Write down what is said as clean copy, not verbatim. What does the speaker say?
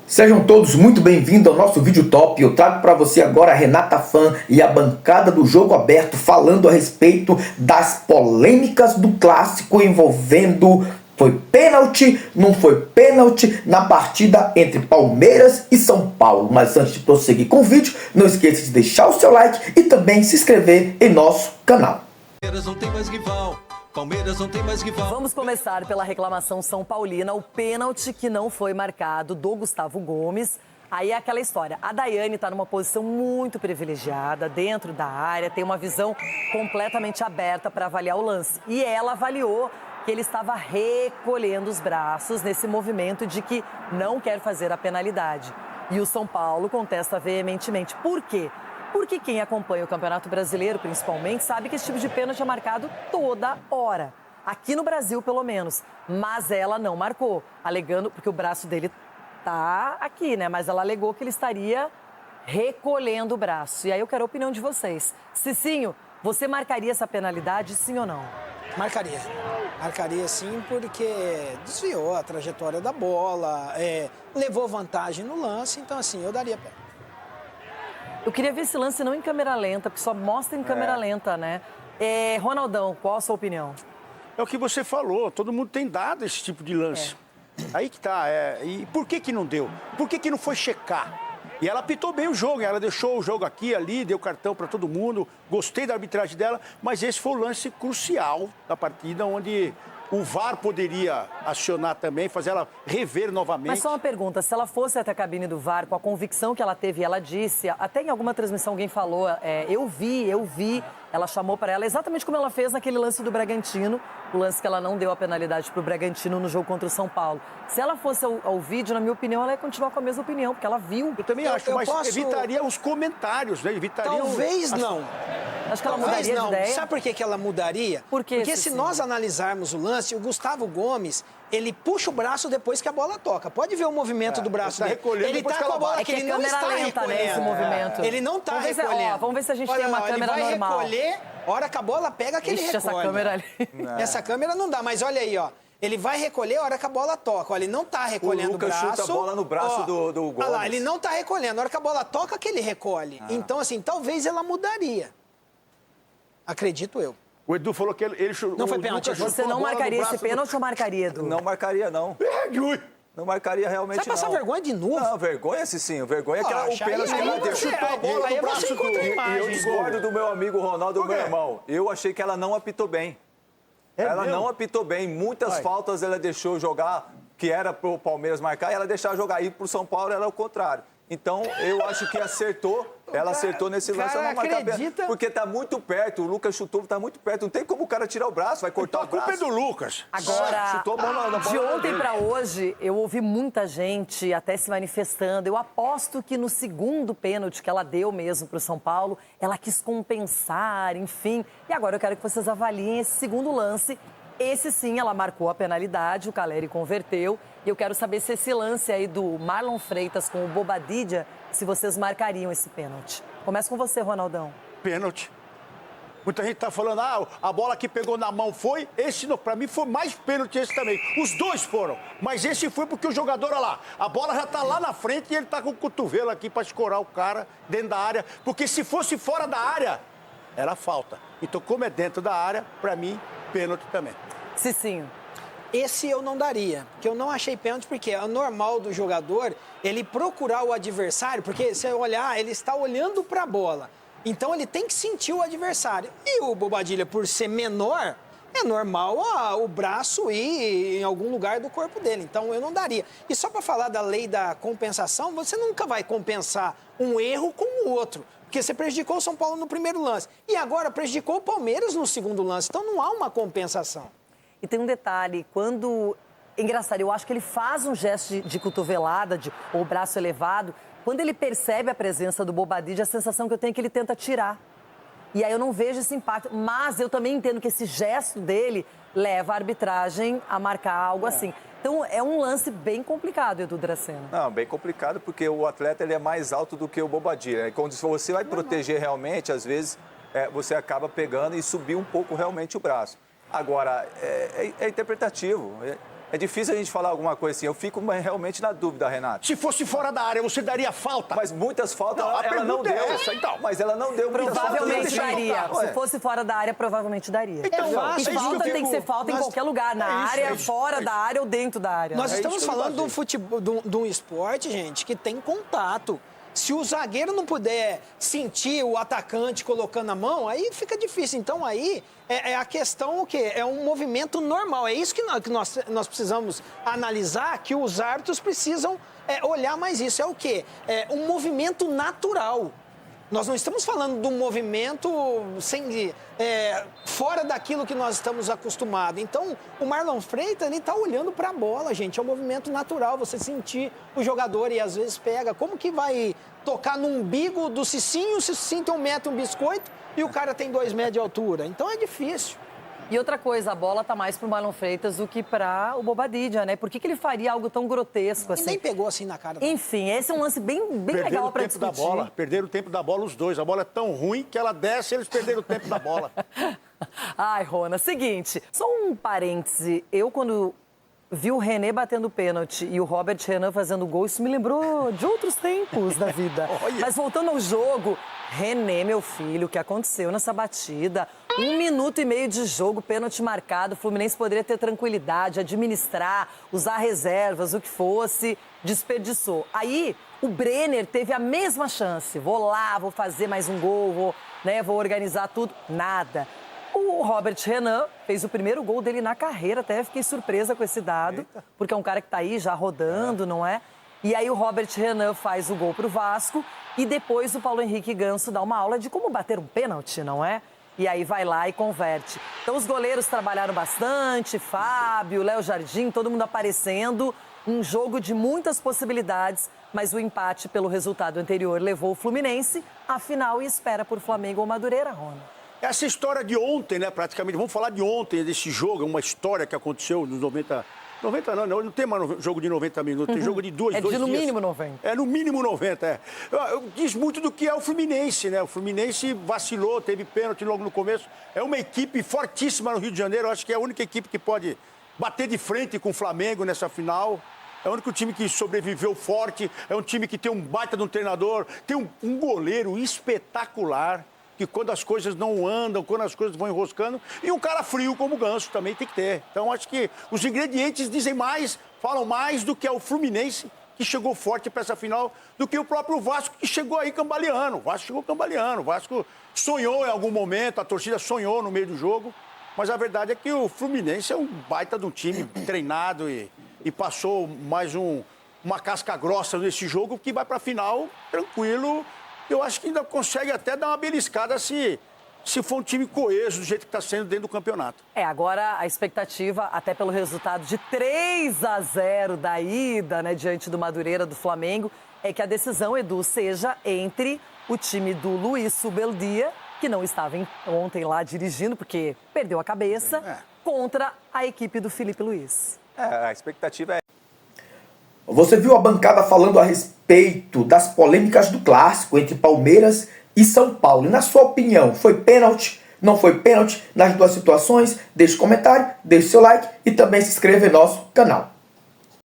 Sejam todos muito bem-vindos ao nosso vídeo top. Eu trago para você agora a Renata Fã e a bancada do Jogo Aberto falando a respeito das polêmicas do clássico envolvendo foi pênalti, não foi pênalti na partida entre Palmeiras e São Paulo. Mas antes de prosseguir com o vídeo, não esqueça de deixar o seu like e também se inscrever em nosso canal. Palmeiras não tem mais rival. Palmeiras não tem mais rival. Vamos começar pela reclamação São Paulina, o pênalti que não foi marcado do Gustavo Gomes. Aí é aquela história, a Daiane está numa posição muito privilegiada dentro da área, tem uma visão completamente aberta para avaliar o lance. E ela avaliou que ele estava recolhendo os braços nesse movimento de que não quer fazer a penalidade. E o São Paulo contesta veementemente. Por quê? Porque quem acompanha o Campeonato Brasileiro, principalmente, sabe que esse tipo de pênalti é marcado toda hora. Aqui no Brasil, pelo menos. Mas ela não marcou, alegando, porque o braço dele tá aqui, né? Mas ela alegou que ele estaria recolhendo o braço. E aí eu quero a opinião de vocês. Cicinho, você marcaria essa penalidade, sim ou não? Marcaria. Marcaria sim, porque desviou a trajetória da bola, levou vantagem no lance, então assim, eu daria pé. Eu queria ver esse lance não em câmera lenta, porque só mostra em câmera lenta, né? Ronaldão, qual a sua opinião? É o que você falou, todo mundo tem dado esse tipo de lance. Aí que tá, e por que não deu? Por que não foi checar? E ela apitou bem o jogo, ela deixou o jogo aqui, ali, deu cartão para todo mundo, gostei da arbitragem dela, mas esse foi o lance crucial da partida, onde o VAR poderia acionar também, fazer ela rever novamente. Mas só uma pergunta, se ela fosse até a cabine do VAR, com a convicção que ela teve, ela disse, até em alguma transmissão alguém falou, eu vi, ela chamou para ela, exatamente como ela fez naquele lance do Bragantino, o lance que ela não deu a penalidade para o Bragantino no jogo contra o São Paulo. Se ela fosse ao vídeo, na minha opinião, ela ia continuar com a mesma opinião, porque ela viu. Eu também acho, mas evitaria os comentários, né? Evitaria Talvez não. Acho que ela Talvez mudaria não. de ideia. Sabe por que ela mudaria? Por quê, Porque se Cicinho? nós analisarmos o lance, o Gustavo Gomes, ele puxa o braço depois que a bola toca. Pode ver o movimento do braço ele tá dele. recolhendo Ele depois tá que com a ela bola bate. que É que ele é não câmera está lenta, né, recolhendo. esse movimento. Ele não está Vamos ver se- recolhendo. vamos ver se a gente tem uma câmera ele vai normal. recolher, a hora que a bola pega, que ele Ixi, recolhe. essa câmera ali. Essa câmera não dá, mas olha aí, ó. Ele vai recolher a hora que a bola toca. Olha, ele não tá recolhendo o Lucas braço. chuta a bola no braço do Gomes. Olha lá, ele não tá recolhendo. A hora que a bola toca, que ele recolhe. Então, assim, talvez ela mudaria. Acredito eu. O Edu falou que ele Não foi pênalti, Lucas Você chutou a não bola no marcaria esse braço do- pênalti ou marcaria, Edu? Não marcaria, não. Ui. Não marcaria realmente, Você vai passar não. vergonha de novo? Não, vergonha, Cicinho. Vergonha é que o Poxa, pênalti que aí ela deu. você- Chutou a bola aí no você braço encontra a E imagem, eu discordo do meu amigo Ronaldo, Por quê? meu irmão. Eu achei que ela não apitou bem. Ela mesmo? não apitou bem. Muitas Vai. faltas ela deixou jogar, que era pro Palmeiras marcar, e ela deixava jogar. E pro São Paulo era o contrário. Então, eu acho que acertou. Ela acertou nesse lance, cara ela não marcar acredita? pênalti. Porque tá muito perto. O Lucas chutou, tá muito perto. Não tem como o cara tirar o braço, vai cortar Então a o braço. culpa é do Lucas. Agora, Chutou a bola na de bola ontem dele. para hoje, eu ouvi muita gente até se manifestando. Eu aposto que no segundo pênalti que ela deu mesmo para o São Paulo, ela quis compensar, enfim. E agora eu quero que vocês avaliem esse segundo lance. Esse sim, ela marcou a penalidade, o Caleri converteu. E eu quero saber se esse lance aí do Marlon Freitas com o Bobadilla, se vocês marcariam esse pênalti. Começa com você, Ronaldão. Pênalti. Muita gente tá falando, a bola que pegou na mão foi. Esse, pra mim, foi mais pênalti esse também. Os dois foram. Mas esse foi porque o jogador, olha lá, a bola já tá lá na frente e ele tá com o cotovelo aqui pra escorar o cara dentro da área. Porque se fosse fora da área, era falta. Então, como é dentro da área, pra mim, pênalti também. Cicinho. Esse eu não daria, porque eu não achei pênalti, porque é normal do jogador ele procurar o adversário, porque se eu olhar, ele está olhando para a bola. Então ele tem que sentir o adversário. E o Bobadilla, por ser menor, é normal o braço ir em algum lugar do corpo dele. Então eu não daria. E só para falar da lei da compensação, você nunca vai compensar um erro com o outro. Porque você prejudicou o São Paulo no primeiro lance. E agora prejudicou o Palmeiras no segundo lance. Então não há uma compensação. E tem um detalhe, quando... Engraçado, eu acho que ele faz um gesto de cotovelada, ou braço elevado. Quando ele percebe a presença do Bobadilla, a sensação que eu tenho é que ele tenta tirar. E aí eu não vejo esse impacto. Mas eu também entendo que esse gesto dele leva a arbitragem a marcar algo assim. Então é um lance bem complicado, Edu Dracena. Não, bem complicado, porque o atleta ele é mais alto do que o Bobadilla. Quando você vai proteger realmente, às vezes, você acaba pegando e subir um pouco realmente o braço. Agora, é interpretativo. É difícil a gente falar alguma coisa assim. Eu fico realmente na dúvida, Renato. Se fosse fora da área, você daria falta? Mas muitas faltas Não, a ela não pergunta deu. é essa, então. Mas ela não deu muitas faltas. Provavelmente daria. Ué. Se fosse fora da área, provavelmente daria. Então, E é isso que eu falta tem que fico- ser falta em nós- qualquer lugar, na área, fora da área ou dentro da área. Nós né? estamos isso que eu falando de um basei. futebol, de um esporte, gente, que tem contato. Se o zagueiro não puder sentir o atacante colocando a mão, aí fica difícil. Então aí é a questão o quê? É um movimento normal. É isso que nós precisamos analisar, que os árbitros precisam olhar mais isso. É o quê? É um movimento natural. Nós não estamos falando de um movimento fora daquilo que nós estamos acostumados. Então, o Marlon Freitas, ele está olhando para a bola, gente. É um movimento natural, você sentir o jogador e às vezes pega. Como que vai tocar no umbigo do Cicinho, o Cicinho tem 1 metro, um biscoito, e o cara tem 2 metros de altura? Então, é difícil. E outra coisa, a bola tá mais pro Marlon Freitas do que para o Bobadilla, né? Por que ele faria algo tão grotesco E assim? nem pegou assim na cara. Enfim, esse é um lance bem legal para discutir. Perderam o tempo da bola os dois. A bola é tão ruim que ela desce e eles perderam o tempo da bola. Ai, Rona, seguinte, só um parêntese. Eu, quando vi o René batendo pênalti e o Robert Renan fazendo gol, isso me lembrou de outros tempos da vida. Mas voltando ao jogo, René, meu filho, o que aconteceu nessa batida? 1 minuto e meio de jogo, pênalti marcado, o Fluminense poderia ter tranquilidade, administrar, usar reservas, o que fosse, desperdiçou. Aí, o Brenner teve a mesma chance. Vou lá, vou fazer mais um gol, vou organizar tudo. Nada. O Robert Renan fez o primeiro gol dele na carreira, até fiquei surpresa com esse dado, porque é um cara que tá aí já rodando, não é? E aí o Robert Renan faz o gol pro Vasco e depois o Paulo Henrique Ganso dá uma aula de como bater um pênalti, não é? E aí vai lá e converte. Então os goleiros trabalharam bastante, Fábio, Léo Jardim, todo mundo aparecendo. Um jogo de muitas possibilidades, mas o empate pelo resultado anterior levou o Fluminense à final e espera por Flamengo ou Madureira, Rona. Essa história de ontem, né, praticamente, vamos falar de ontem, desse jogo, uma história que aconteceu nos 90... 90 não tem mais jogo de 90 minutos, tem jogo de dois É de no dias. mínimo 90. É no mínimo 90, é. Diz muito do que é o Fluminense, né? O Fluminense vacilou, teve pênalti logo no começo. É uma equipe fortíssima no Rio de Janeiro, eu acho que é a única equipe que pode bater de frente com o Flamengo nessa final. É o único time que sobreviveu forte, é um time que tem um baita de um treinador, tem um goleiro espetacular, que quando as coisas não andam, quando as coisas vão enroscando, e um cara frio como o Ganso também tem que ter. Então, acho que os ingredientes dizem mais, falam mais do que é o Fluminense, que chegou forte para essa final, do que o próprio Vasco, que chegou aí cambaleando. O Vasco chegou cambaleando, o Vasco sonhou em algum momento, a torcida sonhou no meio do jogo, mas a verdade é que o Fluminense é um baita de um time treinado e passou mais uma casca grossa nesse jogo, que vai para a final tranquilo. Eu acho que ainda consegue até dar uma beliscada se for um time coeso do jeito que está sendo dentro do campeonato. Agora a expectativa, até pelo resultado de 3-0 da ida, né, diante do Madureira, do Flamengo, é que a decisão, Edu, seja entre o time do Luiz Subeldia, que não estava ontem lá dirigindo, porque perdeu a cabeça, contra a equipe do Felipe Luiz. A expectativa é... Você viu a bancada falando a respeito das polêmicas do clássico entre Palmeiras e São Paulo. E na sua opinião, foi pênalti? Não foi pênalti? Nas duas situações, deixe comentário, deixe seu like e também se inscreva em nosso canal.